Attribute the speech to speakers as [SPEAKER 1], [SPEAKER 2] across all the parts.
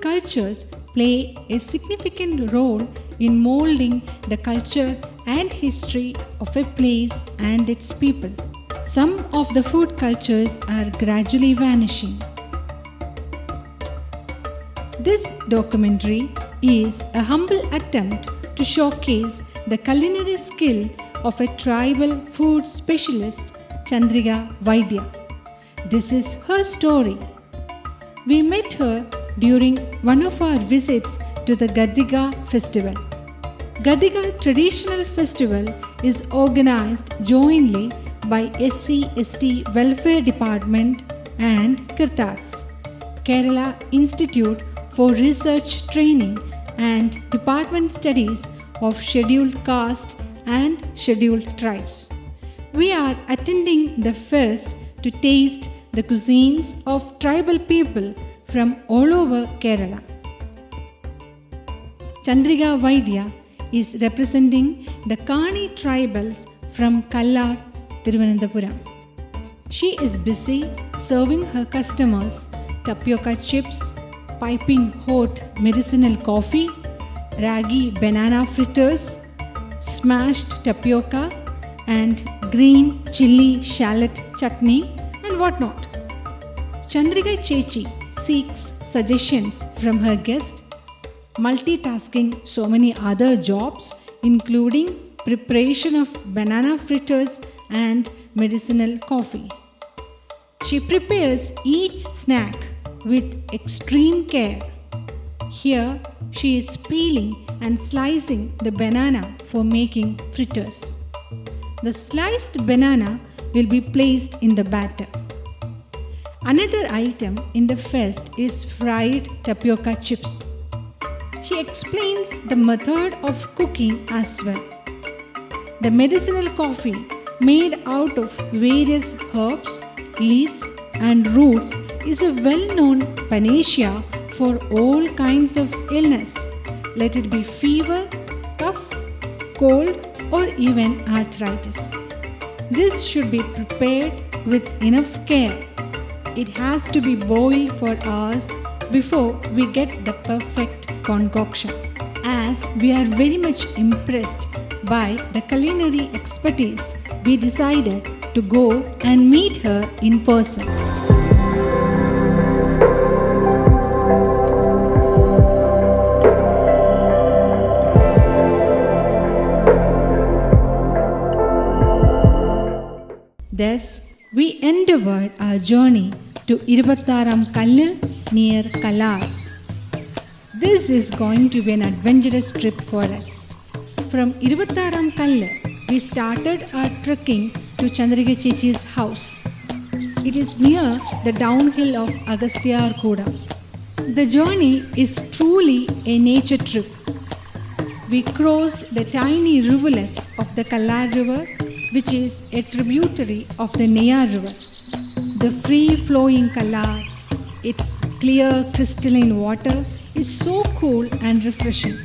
[SPEAKER 1] cultures play a significant role in molding the culture and history of a place and its people. Some of the food cultures are gradually vanishing. This documentary is a humble attempt to showcase the culinary skill of a tribal food specialist, Chandrika Vaidya. This is her story. We met her during one of our visits to the Gaddiga festival. Gaddiga Traditional Festival is organized jointly by SC/ST Welfare Department and Kirtats, Kerala Institute for Research Training and Department Studies of Scheduled Caste and Scheduled Tribes. We are attending the fest to taste the cuisines of tribal people from all over Kerala. Chandrika Vaidya is representing the Kani tribals from Kallar, Thiruvananthapuram. She is busy serving her customers tapioca chips, piping hot medicinal coffee, ragi banana fritters, smashed tapioca, and green chili shallot chutney and whatnot. Chandrika Chechi seeks suggestions from her guest, multitasking so many other jobs including preparation of banana fritters and medicinal coffee. She prepares each snack with extreme care. Here she is peeling and slicing the banana for making fritters. The sliced banana will be placed in the batter. Another item in the fest is fried tapioca chips. She explains the method of cooking as well. The medicinal coffee made out of various herbs, leaves, and roots is a well-known panacea for all kinds of illness, let it be fever, cough, cold, or even arthritis. This should be prepared with enough care. It has to be boiled for hours before we get the perfect concoction. As we are very much impressed by the culinary expertise, we decided to go and meet her in person. Thus, we endeavored our journey to Iruvatharam Kallu near Kallar. This is going to be an adventurous trip for us. From Iruvatharam Kallu, we started our trekking to Chandrika Chechi's house. It is near the downhill of Agasthyarkooda. The journey is truly a nature trip. We crossed the tiny rivulet of the Kallar River, which is a tributary of the Neyar River. The free-flowing Kallar, its clear crystalline water is so cool and refreshing.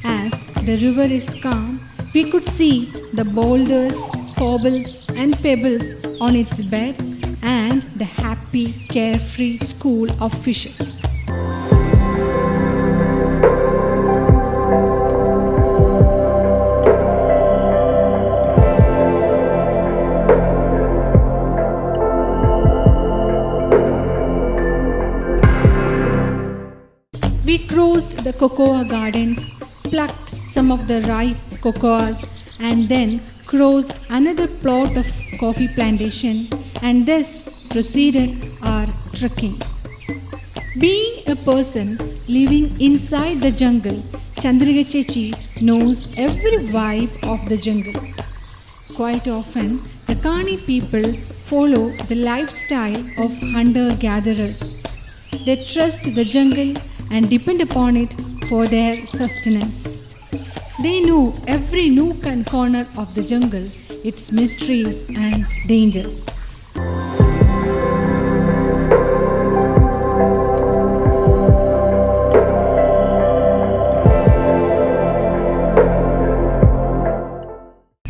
[SPEAKER 1] As the river is calm, we could see the boulders, cobbles and pebbles on its bed and the happy, carefree school of fishes. We crossed the cocoa gardens, plucked some of the ripe cocoas, and then crossed another plot of coffee plantation, and thus proceeded our trekking. Being a person living inside the jungle, Chandrika Chechi knows every vibe of the jungle. Quite often, the Kani people follow the lifestyle of hunter-gatherers. They trust the jungle and depend upon it for their sustenance. They know every nook and corner of the jungle, its mysteries and dangers.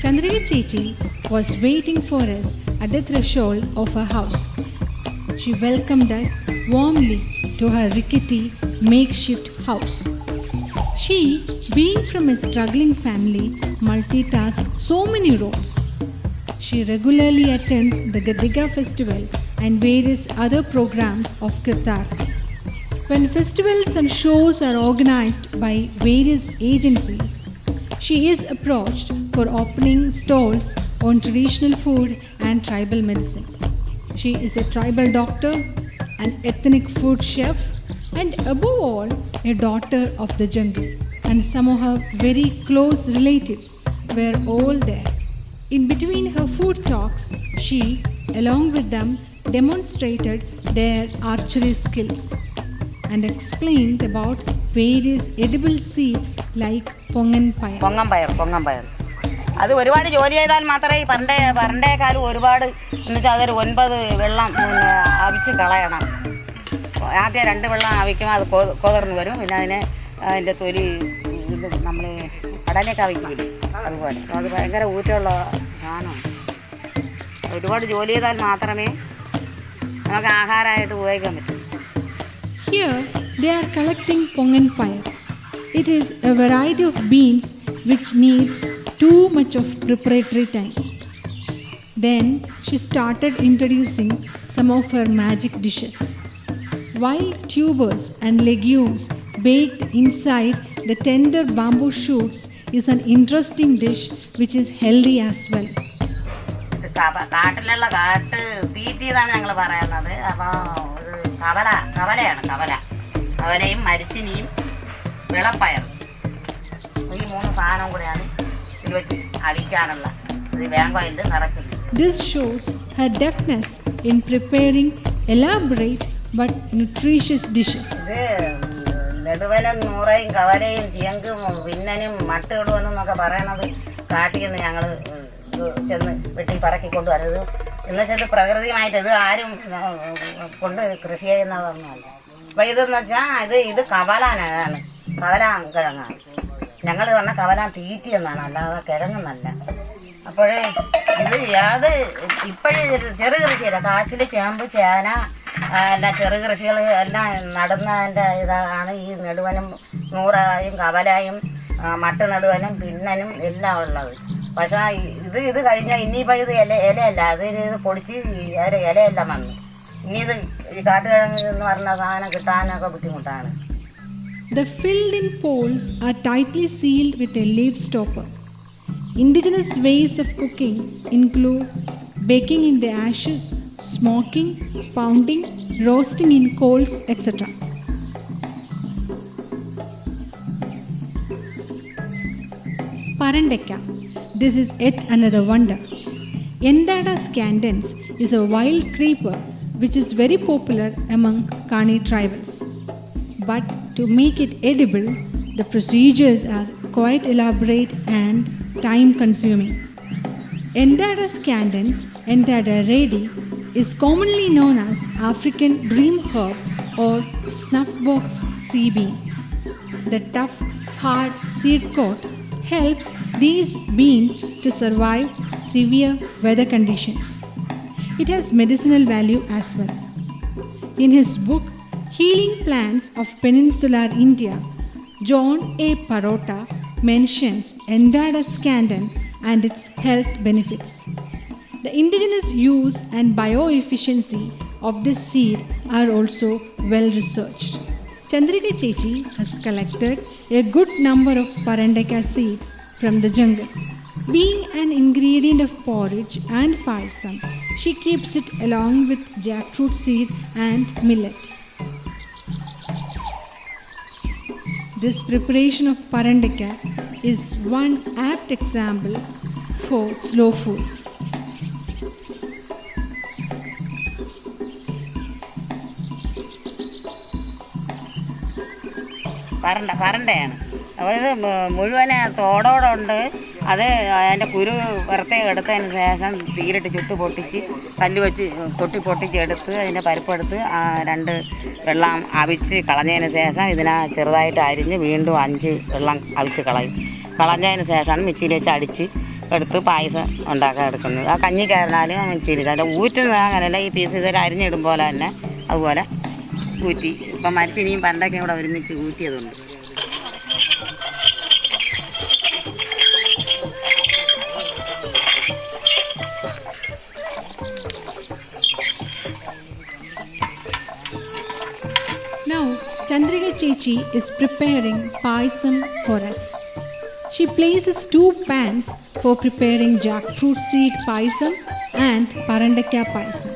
[SPEAKER 1] Chandrika Chechi was waiting for us at the threshold of her house. She welcomed us warmly to her rickety makeshift house. She, being from a struggling family, multitasks so many roles. She regularly attends the Gadiga festival and various other programs of Kirtarts. When festivals and shows are organized by various agencies, she is approached for opening stalls on traditional food and tribal medicine. She is a tribal doctor, an ethnic food chef, and above all, a daughter of the jungle. And some of her very close relatives were all there. In between her food talks, she, along with them, demonstrated their archery skills and explained about various edible seeds like pongan payar.
[SPEAKER 2] അത് ഒരുപാട് ജോലി ചെയ്താൽ മാത്രമേ ഈ പണ്ടേക്കാളും ഒരുപാട് എന്നുവെച്ചാൽ അതൊരു 9 വെള്ളം അവിച്ച് കളയണം. ആദ്യം 2 വെള്ളം അവിക്കും, അത് കുതിർന്ന് വരും. പിന്നെ അതിൻ്റെ തൊലി ഇത് നമ്മൾ കടലൊക്കെ അവിക്കില്ലേ, അതുപോലെ അത് ഭയങ്കര ഊറ്റമുള്ള സാധനമാണ്. ഒരുപാട് ജോലി ചെയ്താൽ മാത്രമേ നമുക്ക് ആഹാരമായിട്ട് ഉപയോഗിക്കാൻ പറ്റൂ.
[SPEAKER 1] Here they are collecting pongan payar. It is a variety of beans which needs too much of preparatory time. Then she started introducing some of her magic dishes. Wild tubers and legumes baked inside the tender bamboo shoots is an interesting dish which is healthy as well.
[SPEAKER 2] കാട്ടിലുള്ള തീറ്റിയതാണ് ഞങ്ങൾ പറയുന്നത്. അപ്പോൾ കവലയും മരിച്ചിനിയും വെള്ളപ്പയർ, ഈ 3 സാധനം കൂടെയാണ് ഇത് വെച്ച് അടിക്കാനുള്ള വേങ്കോയിൽ നിറയ്ക്കുന്നത്.
[SPEAKER 1] This shows her deftness in preparing elaborate but nutritious dishes.
[SPEAKER 2] നെടുവലും നൂറയും കവലയും ചിയങ്കും വിന്നനും മട്ടുകളുമെന്നൊക്കെ പറയണത് കാട്ടിൽ നിന്ന് ഞങ്ങൾ ചെന്ന് വെട്ടി പറക്കിക്കൊണ്ട് വരുന്നത്. എന്നുവെച്ചാൽ പ്രകൃതിയുമായിട്ട് ഇത് ആരും കൊണ്ട് കൃഷി ചെയ്യുന്നതൊന്നുമല്ല. അപ്പോൾ ഇതെന്ന് വെച്ചാൽ ഇത് കവലാനാണ്, കവലാൻ കിഴങ്ങാണ്. ഞങ്ങൾ പറഞ്ഞ കവലാൻ തീറ്റി എന്നാണ്, അല്ലാതെ കിഴങ്ങെന്നല്ല. അപ്പോൾ അത് ഇപ്പോഴും ചെറു കൃഷിയല്ല, കാച്ചിൽ, ചേമ്പ്, ചേന എല്ലാം ചെറു കൃഷികൾ എല്ലാം നടുന്നതിൻ്റെ ഇതാണ് ഈ നെടുവനും നൂറായും കവലായും മട്ട് നെടുവനും പിന്നനും എല്ലാം ഉള്ളത്. പക്ഷേ ഇത് കഴിഞ്ഞാൽ ഇനിയിപ്പോൾ ഇത് ഇലയല്ല, ഇത് പൊടിച്ച് ഇലയെല്ലാം വന്നു. ഇനി ഇത് ഈ കാട്ടുകിഴങ്ങ് എന്ന് പറഞ്ഞ സാധനം കിട്ടാനൊക്കെ ബുദ്ധിമുട്ടാണ്.
[SPEAKER 1] The filled-in poles are tightly sealed with a leaf stopper. Indigenous ways of cooking include baking in the ashes, smoking, pounding, roasting in coals, etc. Parandekka. This is yet another wonder. Endada scandens is a wild creeper which is very popular among Kani tribals. But to make it edible, the procedures are quite elaborate and time-consuming. Endada scandens, Endada redi, is commonly known as African dream herb or snuffbox sea bean. The tough, hard seed coat helps these beans to survive severe weather conditions. It has medicinal value as well. In his book, Healing Plants of Peninsular India, John A. Parota mentions Endada scandens and its health benefits. The indigenous use and bioefficiency of this seed are also well researched. Chandrika Chechi has collected a good number of Parandekka seeds from the jungle. Being an ingredient of porridge and payasam, she keeps it along with jackfruit seed and millet. This preparation of Parandekka is one apt example for slow food.
[SPEAKER 2] പരണ്ടയാണ്. അപ്പോൾ ഇത് മുഴുവൻ തോടോടുണ്ട്. അത് അതിൻ്റെ കുരു പുറത്തേക്ക് എടുത്തതിന് ശേഷം തീരിട്ട് ചുട്ട് പൊട്ടിച്ച് കല്ല് വെച്ച് പൊട്ടിച്ചെടുത്ത് അതിൻ്റെ പരിപ്പെടുത്ത് 2 വെള്ളം അവിച്ച് കളഞ്ഞതിന് ശേഷം ഇതിനെ ചെറുതായിട്ട് അരിഞ്ഞ് വീണ്ടും 5 വെള്ളം അവിച്ച് കളഞ്ഞതിന് ശേഷമാണ് മിക്സിയിൽ വെച്ച് അടിച്ച് എടുത്ത് പായസം ഉണ്ടാക്കാൻ എടുക്കുന്നത്. ആ കഞ്ഞിക്കാരനാലും മിക്സിയിൽ അതിൻ്റെ ഊറ്റുന്നത് അങ്ങനെയല്ല, ഈ പീസ് ഇതിൽ അരിഞ്ഞിടും പോലെ തന്നെ അതുപോലെ കൂറ്റി. ഇപ്പം മരച്ചിനിയും പണ്ടൊക്കെ കൂടെ ഒരുമിച്ച് കൂറ്റിയതുണ്ട്.
[SPEAKER 1] Now, Chandrika Chechi is preparing payasam for us. She places 2 pans for preparing jackfruit seed payasam and parandakya payasam.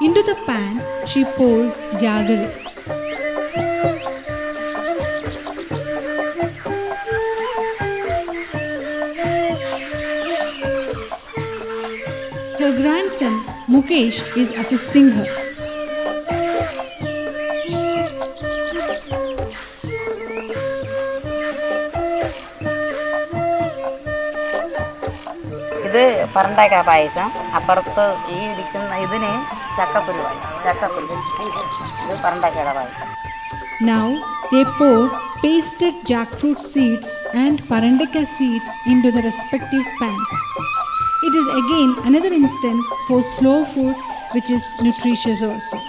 [SPEAKER 1] Into the pan, she pours jaggery. Her grandson Mukesh is assisting her.
[SPEAKER 2] ഇത് പരണ്ടക്ക പായസം. അപ്പുറത്ത് ഈ ഇരിക്കുന്ന ഇതിന് ചക്കക്കുരു ഇത് പരണ്ടക്കയുടെ പായസം.
[SPEAKER 1] Now they pour pasted jackfruit seeds and parandaka seeds into the respective pans. It is again another instance for slow food which is nutritious also.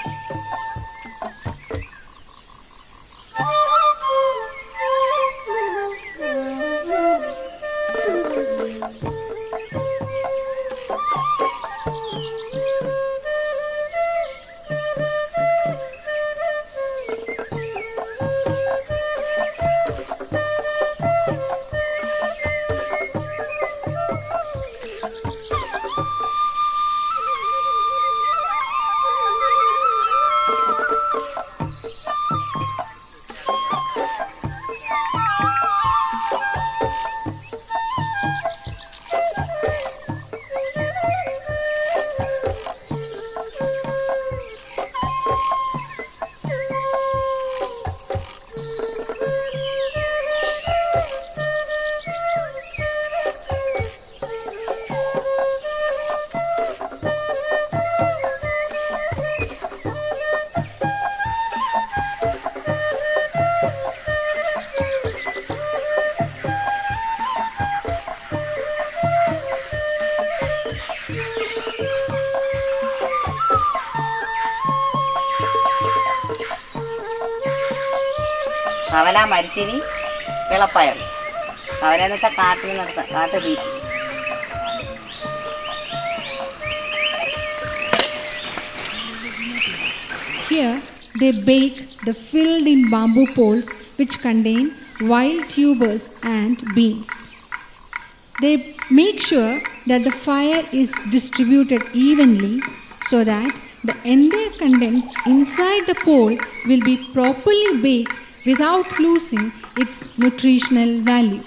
[SPEAKER 2] അവല മരിച്ചിനി വെള്ളപ്പയർ. അവലെന്ന് വെച്ചാൽ കാട്ടുതീ.
[SPEAKER 1] Here they bake the filled in bamboo poles which contain wild tubers and beans. They make sure that the fire is distributed evenly so that the entire contents inside the pole will be properly baked without losing its nutritional value.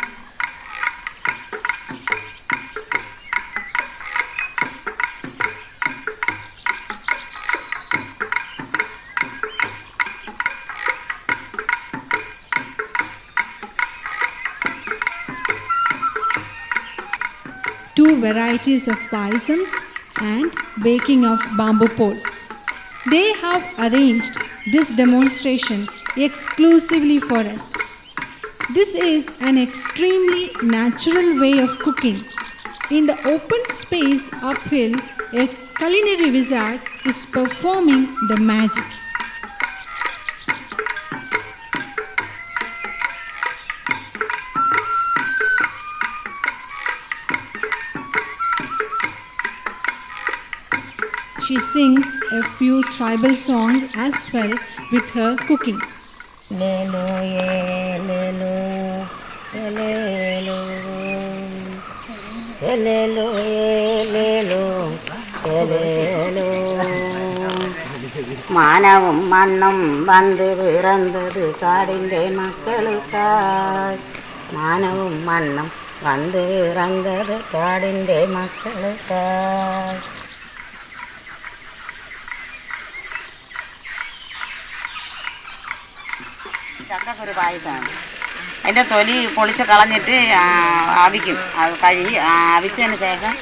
[SPEAKER 1] Two varieties of payasams and baking of bamboo poles. They have arranged this demonstration exclusively for us. This is an extremely natural way of cooking. In the open space uphill, a culinary wizard is performing the magic. She sings a few tribal songs as well with her cooking.
[SPEAKER 2] Lelo, lelo, lelo, lelo, lelo, lelo. മാനവും മണ്ണും വന്ന് പിറന്നത് കാടിൻ്റെ മക്കളുക്കായി. മാനവും മണ്ണും വന്ന് പിറന്നത് കാടിൻ്റെ മക്കളുക്കായി. ചക്കക്കുരു പായസമാണ്. അതിൻ്റെ തൊലി പൊളിച്ച് കളഞ്ഞിട്ട് ആവിക്കും. അത് കഴുകി ആവിച്ചതിന് ശേഷം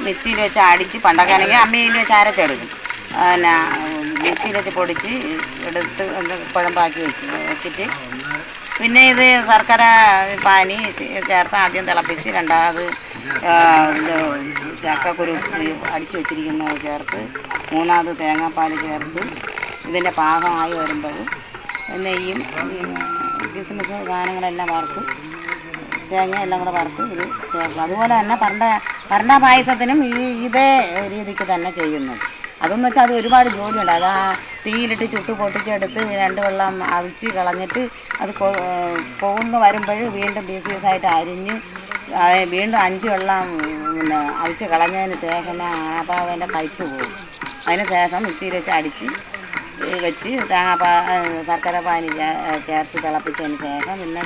[SPEAKER 2] മിക്സിയിൽ വെച്ച് അടിച്ച് പണ്ടൊക്കെ ആണെങ്കിൽ അമ്മിയിൽ വെച്ച് അരച്ചെടുക്കും. പിന്നെ മിക്സിയിൽ വെച്ച് പൊടിച്ച് എടുത്ത് കുഴമ്പാക്കി വെച്ചിട്ട് പിന്നെ ഇത് ശർക്കര പാനി ചേർത്ത് ആദ്യം തിളപ്പിച്ച് രണ്ടാമത് ചക്കക്കുരു അടിച്ചു വെച്ചിരിക്കുന്നത് ചേർത്ത് മൂന്നാമത് തേങ്ങാപ്പാൽ ചേർത്ത് ഇതിൻ്റെ പാകമായി വരുമ്പോൾ നെയ്യും കിസ്മിസ് സാധനങ്ങളെല്ലാം വറുത്ത് തേങ്ങ എല്ലാം കൂടെ വറുത്ത് ഇത് ചേർക്കും. അതുപോലെ തന്നെ പരണ്ട പായസത്തിനും ഇതേ രീതിക്ക് തന്നെ ചെയ്യുന്നത്. അതെന്ന് വെച്ചാൽ അത് ഒരുപാട് ജോലിയുണ്ട്. അത് ആ തീയിലിട്ട് ചുട്ട് പൊട്ടിച്ചെടുത്ത് 2 വെള്ളം അവിച്ച് കളഞ്ഞിട്ട് അത് പോകുന്ന വരുമ്പോൾ വീണ്ടും പീസായിട്ട് അരിഞ്ഞ് വീണ്ടും 5 വെള്ളം പിന്നെ അവിച്ച് കളഞ്ഞതിന് ശേഷം ആപാവൻ്റെ കയ്പ്പ് പോകും. അതിന് ശേഷം മിക്സിയിൽ വെച്ച് അടിച്ച് വെച്ച് ശർക്കര പാനി ചേർത്ത് തിളപ്പിച്ചതിന് ശേഷം പിന്നെ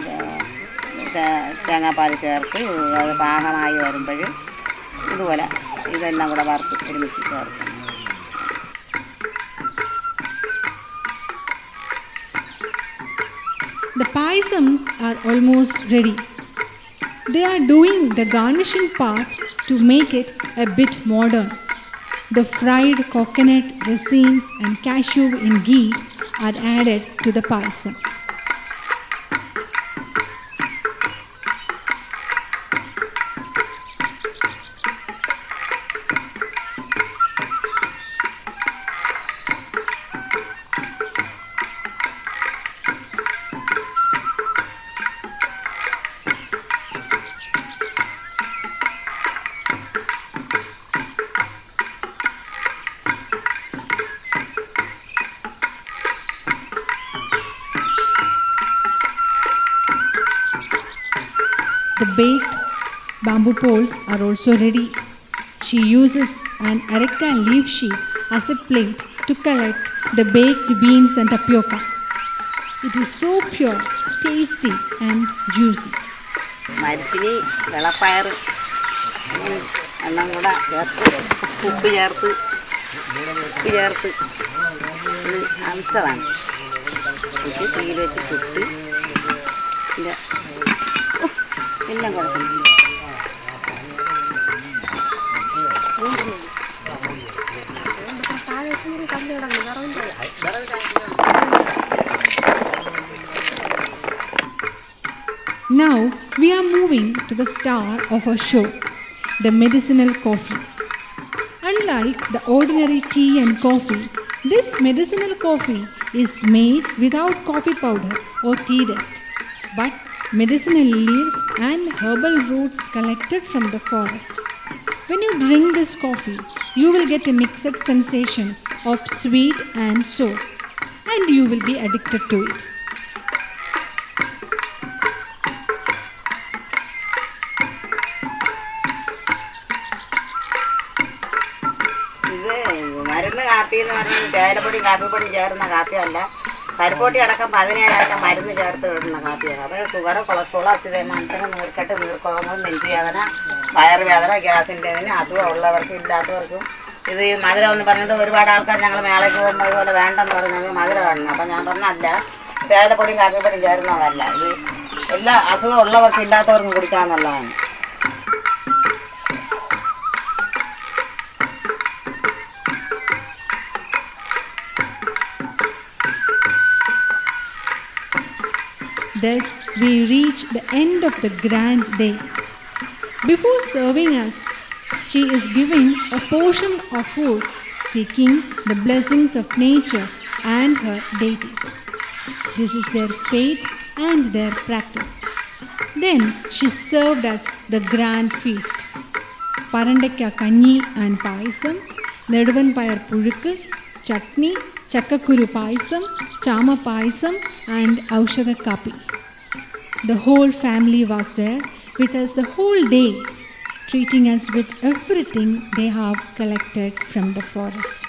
[SPEAKER 2] തേങ്ങാപ്പാൽ ചേർത്ത് അത് പാകമായി വരുമ്പോൾ ഇതുപോലെ ഇതെല്ലാം കൂടെ വറുത്ത് ഒരുമിച്ച് ചേർക്കും.
[SPEAKER 1] The paisams are almost ready. They are doing the garnishing part to make it a bit modern. The fried coconut, raisins and cashew in ghee are added to the paisam. The baked bamboo poles are also ready. She uses an areca leaf sheet as a plate to collect the baked beans and tapioca. It is so pure, tasty and juicy.
[SPEAKER 2] മരച്ചിനി വെള്ളപ്പയർ എല്ലാം കൂടെ ചേർത്ത് ഉപ്പ് ചേർത്ത് ഇത് അമിച്ചതാണ്. തീയിൽ വെച്ച് ചുട്ട് എല്ലാം കുഴപ്പമില്ല.
[SPEAKER 1] Now we are moving to the star of our show, the medicinal coffee. Unlike the ordinary tea and coffee, this medicinal coffee is made without coffee powder or tea dust, but medicinal leaves and herbal roots collected from the forest. When you drink this coffee, you will get a mixed sensation of sweet and sour, and you will be addicted to it.
[SPEAKER 2] മരുന്ന് കാപ്പി എന്ന് പറഞ്ഞാൽ തേയിലപ്പൊടി കാപ്പിപ്പൊടി ചേർന്ന കാപ്പിയല്ല. കരിപ്പൊട്ടി അടക്കം 17 മരുന്ന് ചേർത്ത് ഇടുന്ന കാപ്പിയാണ്. അത് ഷുഗർ, കൊളസ്ട്രോൾ, അസിഡേമാനത്തിന്, നീർക്കെട്ട്, നീർക്കോങ്ങൽ, നെഞ്ചുവേദന, വയറുവേദന, ഗ്യാസിൻ്റെ അസുഖം ഉള്ളവർക്കും ഇല്ലാത്തവർക്കും ഇത് മധുരം എന്ന് പറഞ്ഞിട്ട് ഒരുപാട് ആൾക്കാർ ഞങ്ങൾ മേളയ്ക്ക് പോകുമ്പോൾ അതുപോലെ വേണ്ടെന്ന് പറഞ്ഞത് മധുരം കാണുന്നു. അപ്പം ഞാൻ പറഞ്ഞല്ല, തേയിലപ്പൊടിയും കാപ്പിപ്പൊടിയും ചേർന്നതല്ല. ഇത് എല്ലാ അസുഖം ഉള്ളവർക്കും ഇല്ലാത്തവർക്കും കുടിക്കാമെന്നുള്ളതാണ്.
[SPEAKER 1] Thus, we reach the end of the grand day. Before serving us, she is giving a portion of food, seeking the blessings of nature and her deities. This is their faith and their practice. Then she served us the grand feast. Parandekka kanji and paisam, neduvan payar pulukku, chutney, chakkakuru paisam, chama paisam and aushadha kapi. The whole family was there with us the whole day, treating us with everything they have collected from the forest.